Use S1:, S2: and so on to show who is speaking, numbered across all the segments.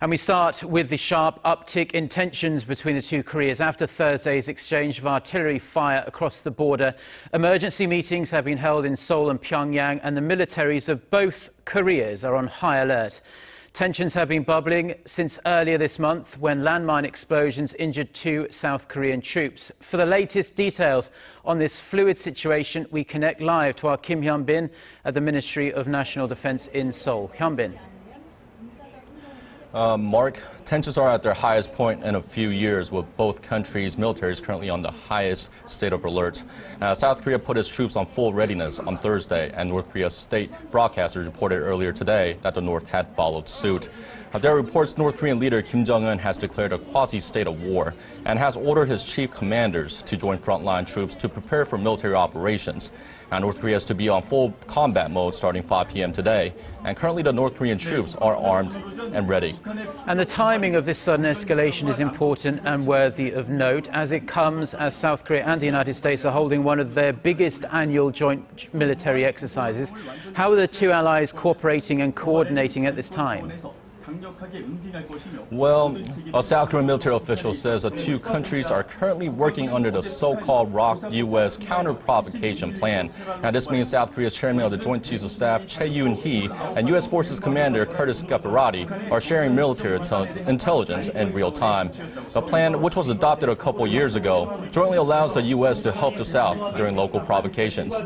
S1: And we start with the sharp uptick in tensions between the two Koreas after Thursday's exchange of artillery fire across the border. Emergency meetings have been held in Seoul and Pyongyang, and the militaries of both Koreas are on high alert. Tensions have been bubbling since earlier this month when landmine explosions injured 2 South Korean troops. For the latest details on this fluid situation, we connect live to our Kim Hyun at the Ministry of National Defense in Seoul. Hyun.
S2: Mark, tensions are at their highest point in a few years, with both countries' militaries currently on the highest state of alert. South Korea put its troops on full readiness on Thursday, and North Korea's state broadcasters reported earlier today that the North had followed suit. There are reports North Korean leader Kim Jong has declared a quasi state of war and has ordered his chief commanders to join frontline troops to prepare for military operations. North Korea is to be on full combat mode starting 5 p.m. today, and currently the North Korean troops are armed and ready.
S1: And the timing of this sudden escalation is important and worthy of note, as it comes as South Korea and the United States are holding one of their biggest annual joint military exercises. How are the two allies cooperating and coordinating at this time?
S2: Well, a South Korean military official says the two countries are currently working under the so-called ROC U.S. counter-provocation plan. Now, this means South Korea's chairman of the Joint Chiefs of Staff, Chae-yoon-hee, and U.S. Forces Commander Curtis Scaparrotti are sharing military intelligence in real time. The plan, which was adopted a couple years ago, jointly allows the U.S. to help the South during local provocations.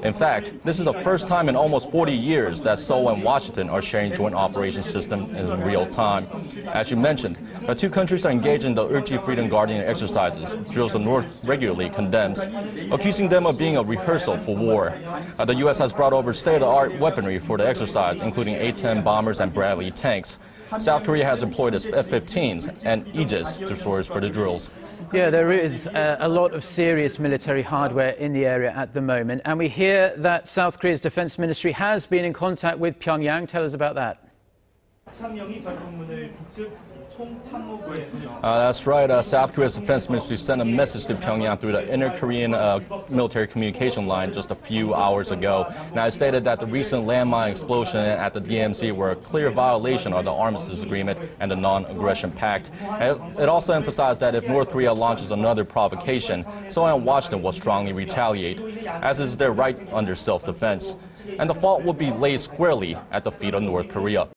S2: In fact, this is the first time in almost 40 years that Seoul and Washington are sharing joint operations system in real time. As you mentioned, the two countries are engaged in the Ulchi Freedom Guardian exercises, drills the North regularly condemns, accusing them of being a rehearsal for war. The U.S. has brought over state-of-the-art weaponry for the exercise, including A-10 bombers and Bradley tanks. South Korea has employed its F-15s and Aegis destroyers for the drills.
S1: Yeah, there is a lot of serious military hardware in the area at the moment, and we hear that South Korea's defense ministry has been in contact with Pyongyang. Tell us about that.
S2: That's right. South Korea's defense ministry sent a message to Pyongyang through the inter-Korean military communication line just a few hours ago. Now, it stated that the recent landmine explosion at the DMZ were a clear violation of the Armistice Agreement and the Non-Aggression Pact. It also emphasized that if North Korea launches another provocation, Seoul and Washington will strongly retaliate, as is their right under self-defense. And the fault will be laid squarely at the feet of North Korea.